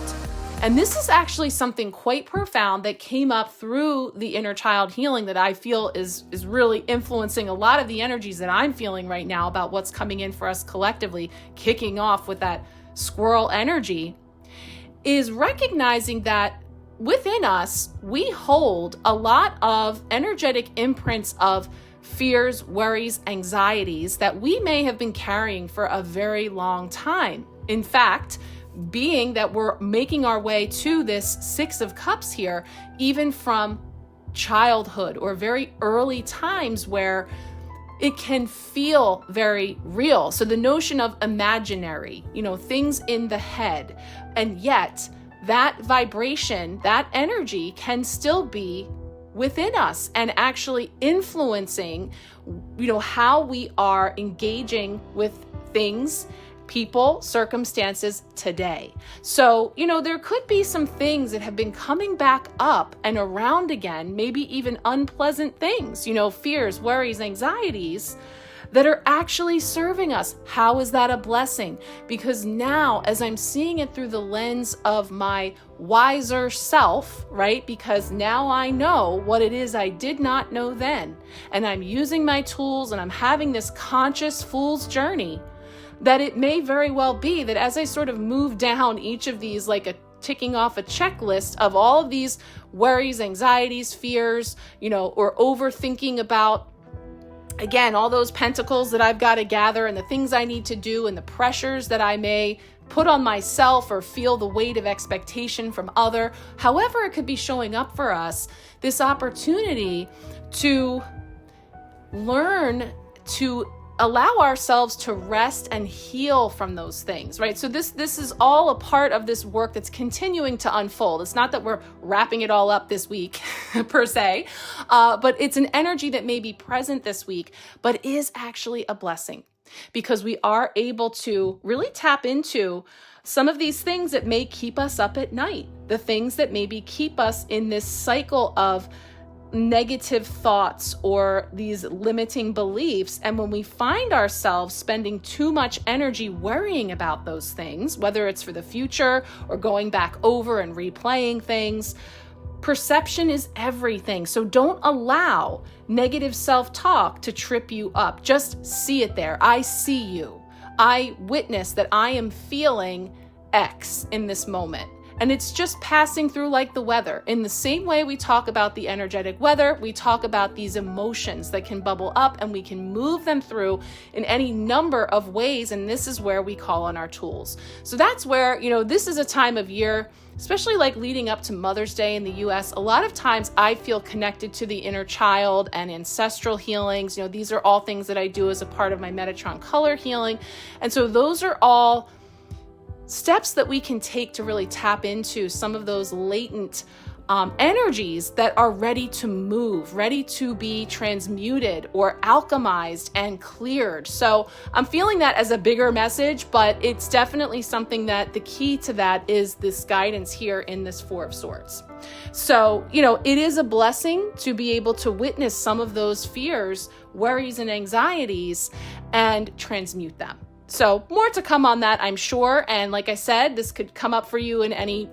Speaker 1: And this is actually something quite profound that came up through the inner child healing that I feel is really influencing a lot of the energies that I'm feeling right now about what's coming in for us collectively, kicking off with that squirrel energy, is recognizing that within us, we hold a lot of energetic imprints of fears, worries, anxieties that we may have been carrying for a very long time. In fact, being that we're making our way to this Six of Cups here, even from childhood or very early times where it can feel very real. So the notion of imaginary, things in the head, and yet that vibration, that energy can still be within us and actually influencing, how we are engaging with things, people, circumstances today. So, there could be some things that have been coming back up and around again, maybe even unpleasant things, fears, worries, anxieties that are actually serving us. How is that a blessing? Because now, as I'm seeing it through the lens of my wiser self, right? Because now I know what it is I did not know then. And I'm using my tools and I'm having this conscious fool's journey, that it may very well be that as I sort of move down each of these, like a ticking off a checklist of all of these worries, anxieties, fears, or overthinking about, again, all those pentacles that I've got to gather and the things I need to do and the pressures that I may put on myself or feel the weight of expectation from other, however it could be showing up for us, this opportunity to learn to allow ourselves to rest and heal from those things, right? So this is all a part of this work that's continuing to unfold. It's not that we're wrapping it all up this week per se, but it's an energy that may be present this week, but is actually a blessing because we are able to really tap into some of these things that may keep us up at night, the things that maybe keep us in this cycle of negative thoughts or these limiting beliefs. And when we find ourselves spending too much energy worrying about those things, whether it's for the future or going back over and replaying things, perception is everything. So don't allow negative self-talk to trip you up. Just see it there. I see you. I witness that I am feeling X in this moment. And it's just passing through like the weather. In the same way we talk about the energetic weather, we talk about these emotions that can bubble up and we can move them through in any number of ways. And this is where we call on our tools. So that's where, this is a time of year, especially like leading up to Mother's Day in the US, a lot of times I feel connected to the inner child and ancestral healings. These are all things that I do as a part of my Metatron color healing. And so those are all steps that we can take to really tap into some of those latent energies that are ready to move, ready to be transmuted or alchemized and cleared. So I'm feeling that as a bigger message, but it's definitely something that the key to that is this guidance here in this Four of Swords. So, it is a blessing to be able to witness some of those fears, worries, and anxieties and transmute them. So more to come on that, I'm sure. And like I said, this could come up for you in any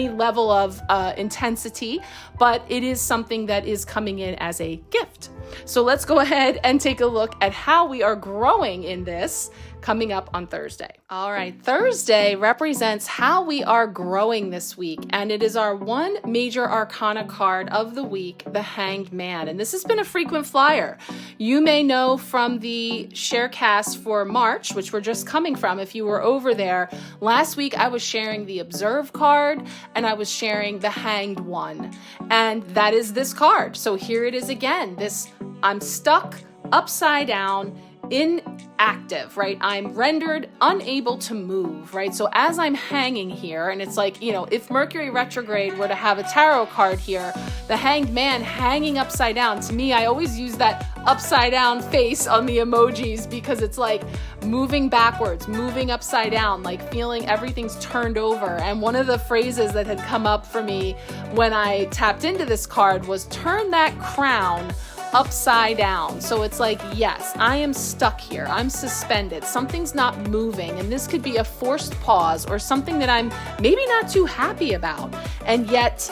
Speaker 1: level of intensity, but it is something that is coming in as a gift. So let's go ahead and take a look at how we are growing in this coming up on Thursday. All right, Thursday represents how we are growing this week, and it is our one major arcana card of the week, the Hanged Man. And this has been a frequent flyer. You may know from the sharecast for March, which we're just coming from, if you were over there. Last week, I was sharing the Observe card, and I was sharing the Hanged One. And that is this card. So here it is again, this I'm stuck upside down, inactive, right? I'm rendered unable to move, right? So as I'm hanging here, and it's like, if Mercury retrograde were to have a tarot card here, the Hanged Man hanging upside down, to me, I always use that upside down face on the emojis because it's like moving backwards, moving upside down, like feeling everything's turned over. And one of the phrases that had come up for me when I tapped into this card was turn that crown upside down. So it's like, yes, I am stuck here. I'm suspended. Something's not moving. And this could be a forced pause or something that I'm maybe not too happy about. And yet,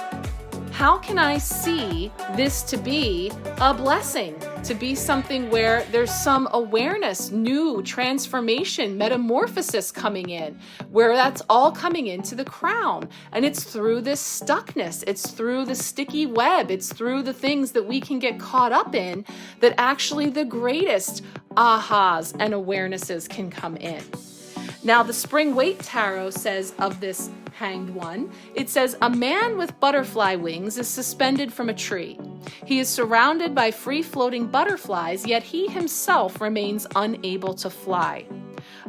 Speaker 1: how can I see this to be a blessing, to be something where there's some awareness, new transformation, metamorphosis coming in, where that's all coming into the crown. And it's through this stuckness. It's through the sticky web. It's through the things that we can get caught up in that actually the greatest ahas and awarenesses can come in. Now, the Spring Waite Tarot says of this Hanged One, it says, a man with butterfly wings is suspended from a tree. He is surrounded by free-floating butterflies, yet he himself remains unable to fly.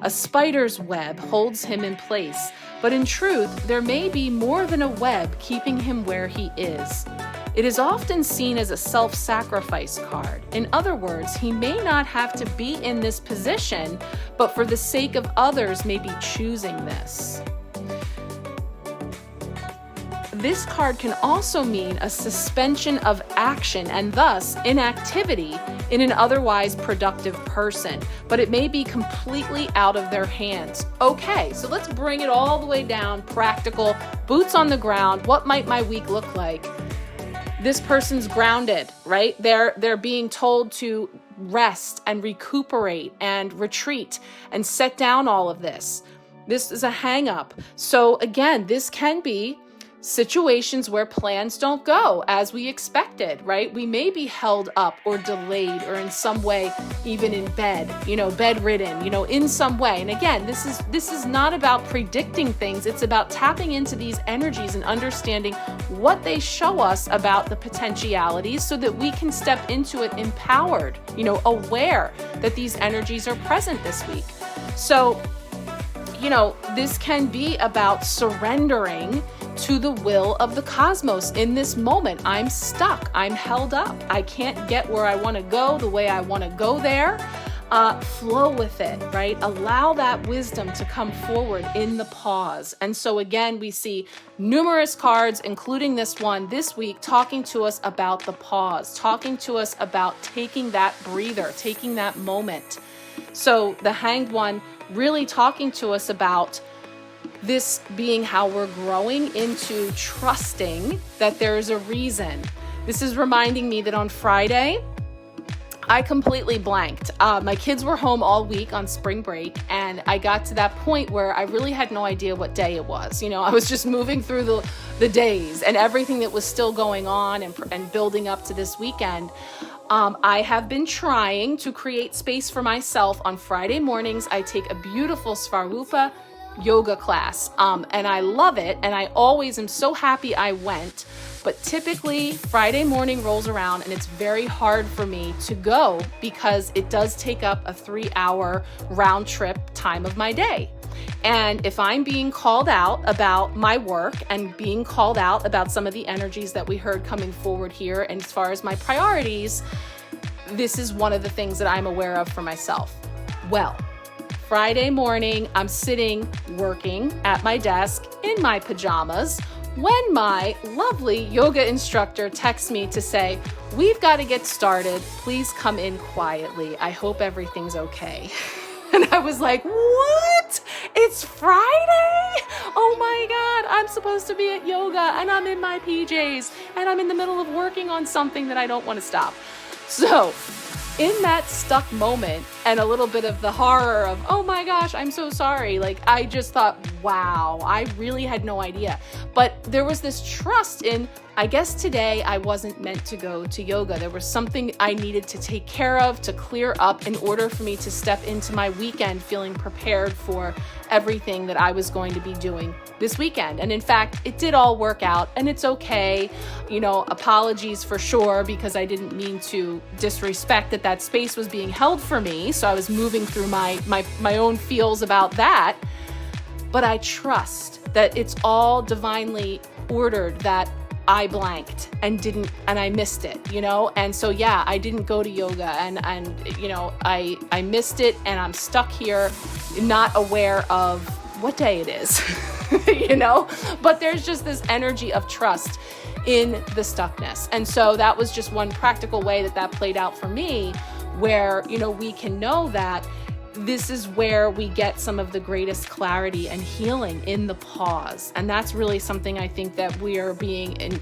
Speaker 1: A spider's web holds him in place, but in truth, there may be more than a web keeping him where he is. It is often seen as a self-sacrifice card. In other words, he may not have to be in this position, but for the sake of others may be choosing this. This card can also mean a suspension of action and thus inactivity in an otherwise productive person, but it may be completely out of their hands. Okay, so let's bring it all the way down, practical, boots on the ground. What might my week look like? This person's grounded, right? They're being told to rest and recuperate and retreat and set down all of this. This is a hang up. So again, this can be situations where plans don't go as we expected, right? We may be held up or delayed or in some way even in bed, bedridden, in some way. And again, this is not about predicting things. It's about tapping into these energies and understanding what they show us about the potentialities so that we can step into it empowered, aware that these energies are present this week. So, this can be about surrendering to the will of the cosmos in this moment. I'm stuck. I'm held up. I can't get where I want to go the way I want to go there. Flow with it, right? Allow that wisdom to come forward in the pause. And so again, we see numerous cards, including this one this week, talking to us about the pause, talking to us about taking that breather, taking that moment. So the Hanged One really talking to us about this being how we're growing into trusting that there is a reason. This is reminding me that on Friday, I completely blanked. My kids were home all week on spring break, and I got to that point where I really had no idea what day it was. You know, I was just moving through the days and everything that was still going on and building up to this weekend. I have been trying to create space for myself. On Friday mornings, I take a beautiful 𝓘𝓷𝓽𝓾𝓲𝓽 yoga class, and I love it, and I always am so happy I went. But typically Friday morning rolls around and it's very hard for me to go because it does take up a 3-hour round trip time of my day. And if I'm being called out about my work and being called out about some of the energies that we heard coming forward here, and as far as my priorities, this is one of the things that I'm aware of for myself. Well, Friday morning, I'm sitting working at my desk in my pajamas when my lovely yoga instructor texts me to say, "We've got to get started. Please come in quietly. I hope everything's okay." And I was like, what? It's Friday? Oh my God, I'm supposed to be at yoga and I'm in my PJs and I'm in the middle of working on something that I don't want to stop. So in that stuck moment and a little bit of the horror of, oh my gosh, I'm so sorry. Like, I just thought, wow, I really had no idea. But there was this trust in, I guess today I wasn't meant to go to yoga. There was something I needed to take care of, to clear up in order for me to step into my weekend feeling prepared for everything that I was going to be doing this weekend. And in fact, it did all work out and it's okay. You know, apologies for sure, because I didn't mean to disrespect that space was being held for me. So I was moving through my own feels about that. But I trust that it's all divinely ordered, that I blanked and I missed it, you know? And so, yeah, I didn't go to yoga and you know, I missed it and I'm stuck here not aware of what day it is, you know? But there's just this energy of trust in the stuckness. And so that was just one practical way that played out for me, where, you know, we can know that this is where we get some of the greatest clarity and healing, in the pause. And that's really something I think that we are being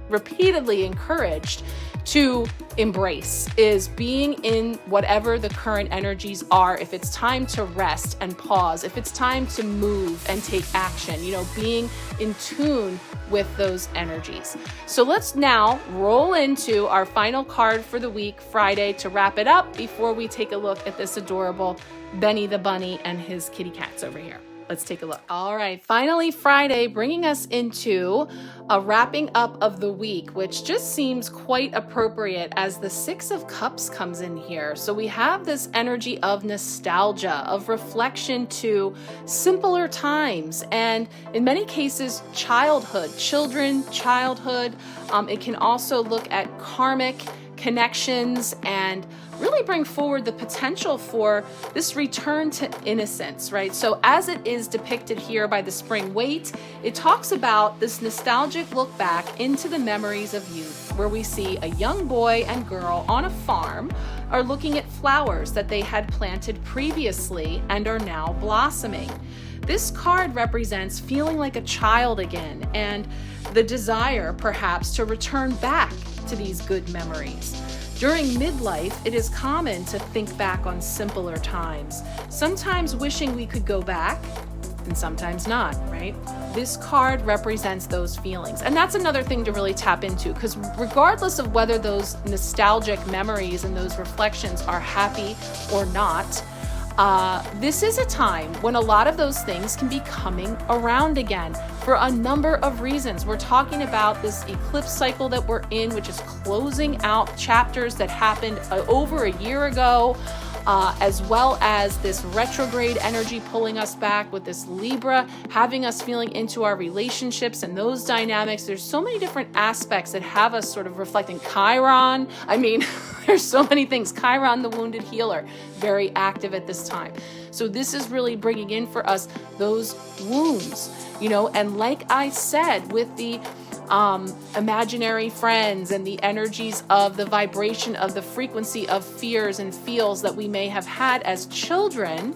Speaker 1: repeatedly encouraged to embrace, is being in whatever the current energies are. If it's time to rest and pause, if it's time to move and take action, you know, being in tune with those energies. So let's now roll into our final card for the week, Friday, to wrap it up before we take a look at this adorable Benny the Bunny and his kitty cats over here. Let's take a look. All right, finally Friday, bringing us into a wrapping up of the week, which just seems quite appropriate as the 6 of Cups comes in here. So we have this energy of nostalgia, of reflection to simpler times, and in many cases, childhood. It can also look at karmic connections and really bring forward the potential for this return to innocence, right? So as it is depicted here by the spring weight, it talks about this nostalgic look back into the memories of youth, where we see a young boy and girl on a farm are looking at flowers that they had planted previously and are now blossoming. This card represents feeling like a child again and the desire, perhaps, to return back to these good memories. During midlife, it is common to think back on simpler times, sometimes wishing we could go back, and sometimes not, right? This card represents those feelings. And that's another thing to really tap into, because regardless of whether those nostalgic memories and those reflections are happy or not, this is a time when a lot of those things can be coming around again for a number of reasons. We're talking about this eclipse cycle that we're in, which is closing out chapters that happened over a year ago, as well as this retrograde energy pulling us back with this Libra, having us feeling into our relationships and those dynamics. There's so many different aspects that have us sort of reflecting Chiron. I mean, there's so many things. Chiron, the wounded healer, very active at this time. So this is really bringing in for us those wounds, you know, and like I said, with the imaginary friends and the energies of the vibration of the frequency of fears and feels that we may have had as children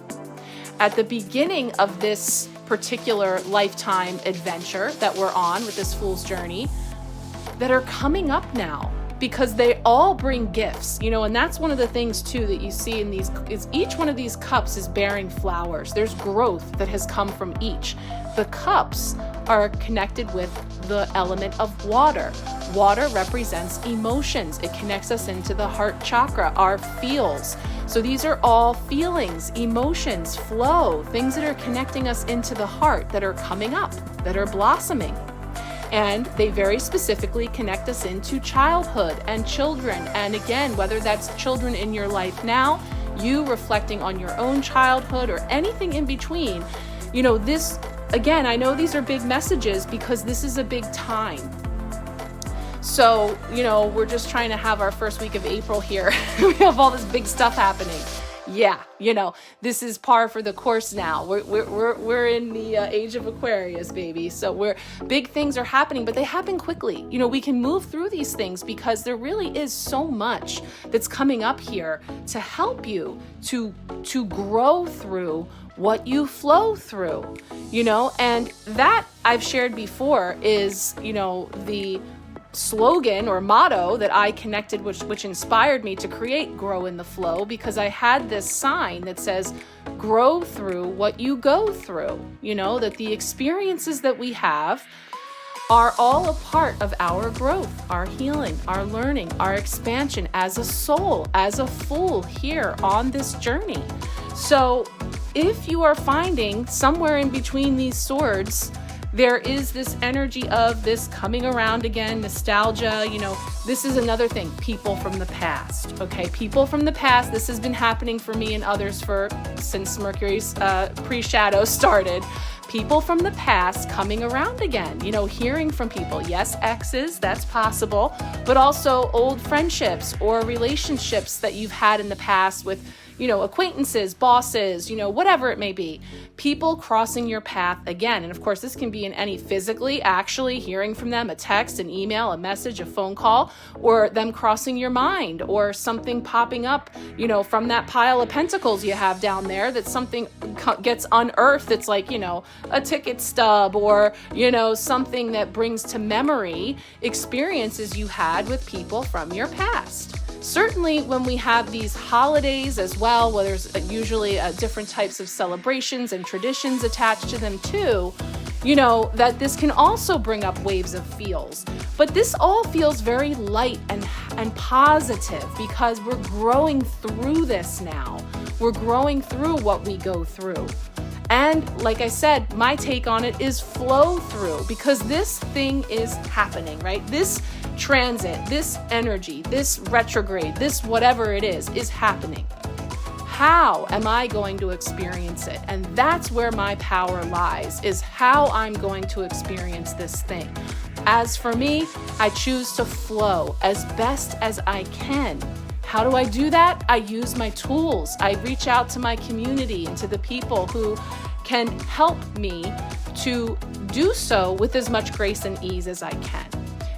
Speaker 1: at the beginning of this particular lifetime adventure that we're on with this fool's journey, that are coming up now. because they all bring gifts, and that's one of the things too that you see in these is each one of these cups is bearing flowers. There's growth that has come from each. The cups are connected with the element of water. Water represents emotions. It connects us into the heart chakra, our feels. So these are all feelings, emotions, flow, things that are connecting us into the heart, that are coming up, that are blossoming. And they very specifically connect us into childhood and children. And again, whether that's children in your life now, you reflecting on your own childhood, or anything in between, this, again, I know these are big messages because this is a big time. So, we're just trying to have our first week of April here. We have all this big stuff happening. Yeah, this is par for the course now. We're in the age of Aquarius, baby. So big things are happening, but they happen quickly. We can move through these things because there really is so much that's coming up here to help you to grow through what you flow through, and that I've shared before is, the slogan or motto that I connected, which inspired me to create Grow in the Flow, because I had this sign that says, grow through what you go through, that the experiences that we have are all a part of our growth, our healing, our learning, our expansion as a soul, as a fool here on this journey. So if you are finding somewhere in between these swords, there is this energy of this coming around again, nostalgia, this is another thing, people from the past, okay? People from the past, this has been happening for me and others since Mercury's pre-shadow started. People from the past coming around again, hearing from people. Yes, exes, that's possible, but also old friendships or relationships that you've had in the past with, acquaintances, bosses, whatever it may be. People crossing your path again. And of course, this can be in any physically, actually hearing from them, a text, an email, a message, a phone call, or them crossing your mind, or something popping up, from that pile of pentacles you have down there, that something gets unearthed. It's like, a ticket stub, or, something that brings to memory experiences you had with people from your past. Certainly when we have these holidays as well, where there's usually different types of celebrations and traditions attached to them too, that this can also bring up waves of feels. But this all feels very light and positive because we're growing through this now. We're growing through what we go through. And like I said, my take on it is flow through, because this thing is happening, right? This transit, this energy, this retrograde, this whatever it is happening. How am I going to experience it? And that's where my power lies, is how I'm going to experience this thing. As for me, I choose to flow as best as I can. How do I do that? I use my tools. I reach out to my community and to the people who can help me to do so with as much grace and ease as I can.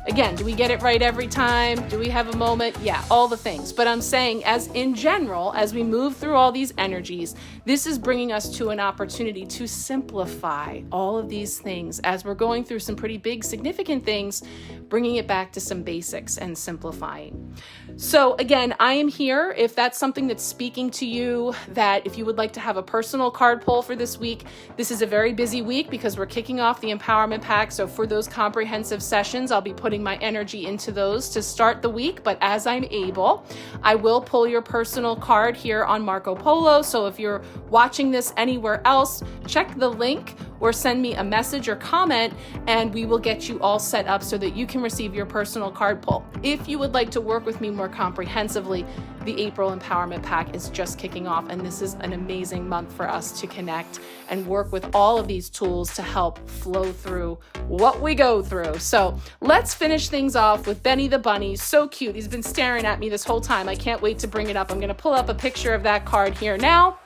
Speaker 1: Again, do we get it right every time? Do we have a moment? Yeah, all the things. But I'm saying, as in general, as we move through all these energies, this is bringing us to an opportunity to simplify all of these things as we're going through some pretty big, significant things, bringing it back to some basics and simplifying. So again, I am here. If that's something that's speaking to you, that if you would like to have a personal card pull for this week, this is a very busy week because we're kicking off the Empowerment Pack. So for those comprehensive sessions, I'll be putting my energy into those to start the week. But as I'm able, I will pull your personal card here on Marco Polo. So if you're watching this anywhere else, check the link or send me a message or comment, and we will get you all set up so that you can receive your personal card pull. If you would like to work with me more comprehensively, the April Empowerment Pack is just kicking off, and this is an amazing month for us to connect and work with all of these tools to help flow through what we go through. So let's finish things off with Benny the Bunny. So cute. He's been staring at me this whole time. I can't wait to bring it up. I'm going to pull up a picture of that card here now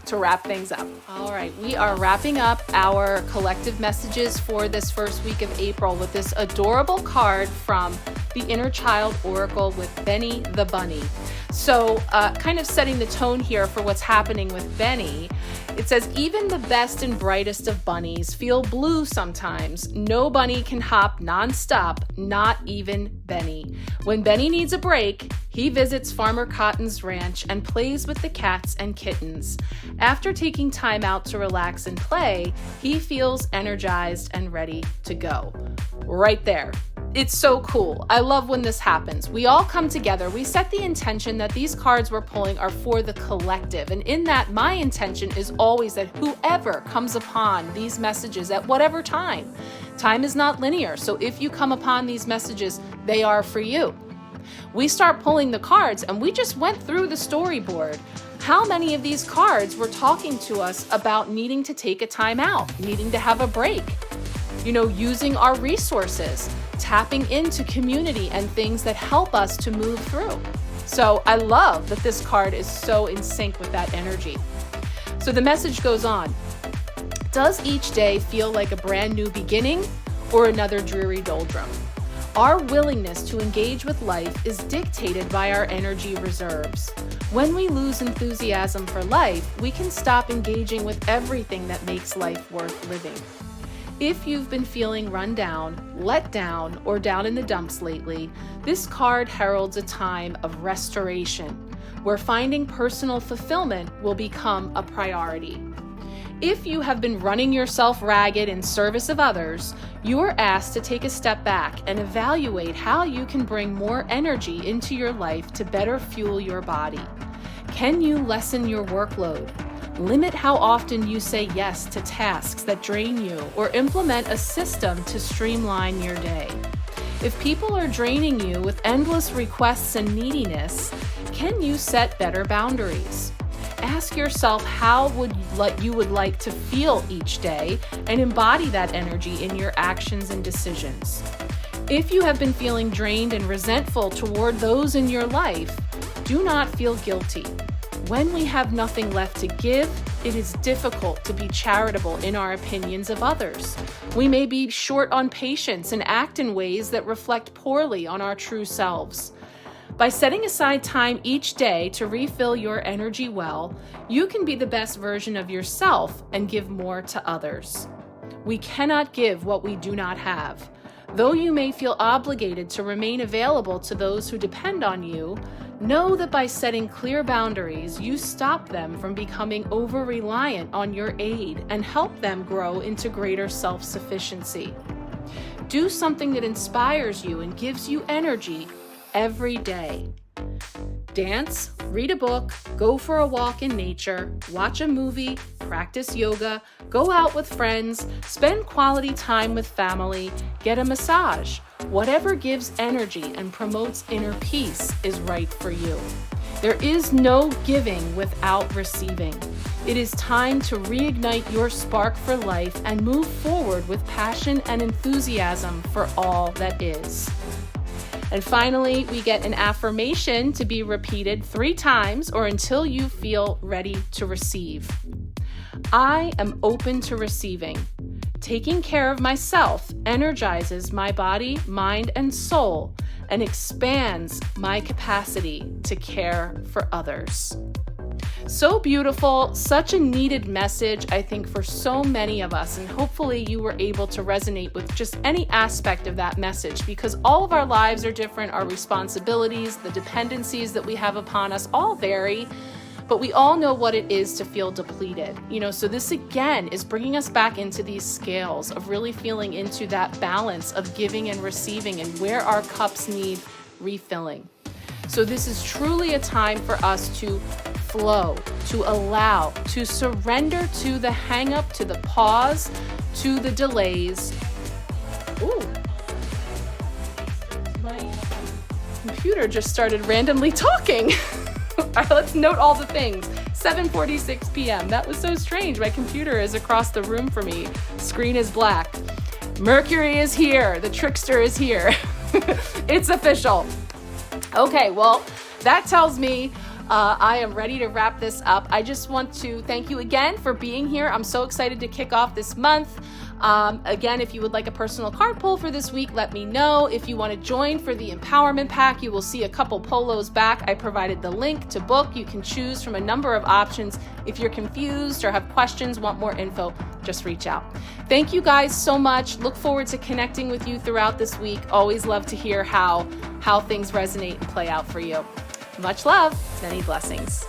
Speaker 1: to wrap things up. All right, we are wrapping up our collective messages for this first week of April with this adorable card from the Inner Child Oracle with Benny the Bunny. So kind of setting the tone here for what's happening with Benny. It says, even the best and brightest of bunnies feel blue sometimes. No bunny can hop nonstop, not even Benny. When Benny needs a break, he visits Farmer Cotton's ranch and plays with the cats and kittens. After taking time out to relax and play, he feels energized and ready to go. Right there. It's so cool. I love when this happens. We all come together. We set the intention that these cards we're pulling are for the collective. And in that, my intention is always that whoever comes upon these messages at whatever time is not linear. So if you come upon these messages, they are for you. We start pulling the cards and we just went through the storyboard. How many of these cards were talking to us about needing to take a time out, needing to have a break, using our resources, tapping into community and things that help us to move through. So I love that this card is so in sync with that energy. So the message goes on. Does each day feel like a brand new beginning or another dreary doldrum? Our willingness to engage with life is dictated by our energy reserves. When we lose enthusiasm for life, we can stop engaging with everything that makes life worth living. If you've been feeling run down, let down, or down in the dumps lately, this card heralds a time of restoration, where finding personal fulfillment will become a priority. If you have been running yourself ragged in service of others, you are asked to take a step back and evaluate how you can bring more energy into your life to better fuel your body. Can you lessen your workload? Limit how often you say yes to tasks that drain you, or implement a system to streamline your day. If people are draining you with endless requests and neediness, can you set better boundaries? Ask yourself how you would like to feel each day and embody that energy in your actions and decisions. If you have been feeling drained and resentful toward those in your life, do not feel guilty. When we have nothing left to give, it is difficult to be charitable in our opinions of others. We may be short on patience and act in ways that reflect poorly on our true selves. By setting aside time each day to refill your energy well, you can be the best version of yourself and give more to others. We cannot give what we do not have. Though you may feel obligated to remain available to those who depend on you, know that by setting clear boundaries, you stop them from becoming over-reliant on your aid and help them grow into greater self-sufficiency. Do something that inspires you and gives you energy every day. Dance, read a book, go for a walk in nature, watch a movie, practice yoga, go out with friends, spend quality time with family, get a massage. Whatever gives energy and promotes inner peace is right for you. There is no giving without receiving. It is time to reignite your spark for life and move forward with passion and enthusiasm for all that is. And finally, we get an affirmation to be repeated 3 times or until you feel ready to receive. I am open to receiving. Taking care of myself energizes my body, mind, and soul and expands my capacity to care for others. So beautiful, such a needed message, I think, for so many of us, and hopefully you were able to resonate with just any aspect of that message, because all of our lives are different, our responsibilities, the dependencies that we have upon us all vary, but we all know what it is to feel depleted. So this again is bringing us back into these scales of really feeling into that balance of giving and receiving and where our cups need refilling. So this is truly a time for us to flow, to allow, to surrender to the hang up, to the pause, to the delays. Ooh. My computer just started randomly talking. All right, let's note all the things. 7:46 p.m. That was so strange. My computer is across the room from me. Screen is black. Mercury is here. The trickster is here. It's official. Okay, well, that tells me I am ready to wrap this up. I just want to thank you again for being here. I'm so excited to kick off this month. Again, if you would like a personal card pull for this week, let me know. If you want to join for the empowerment pack, you will see a couple polos back. I provided the link to book. You can choose from a number of options. If you're confused or have questions, want more info, just reach out. Thank you guys so much. Look forward to connecting with you throughout this week. Always love to hear how things resonate and play out for you. Much love, many blessings.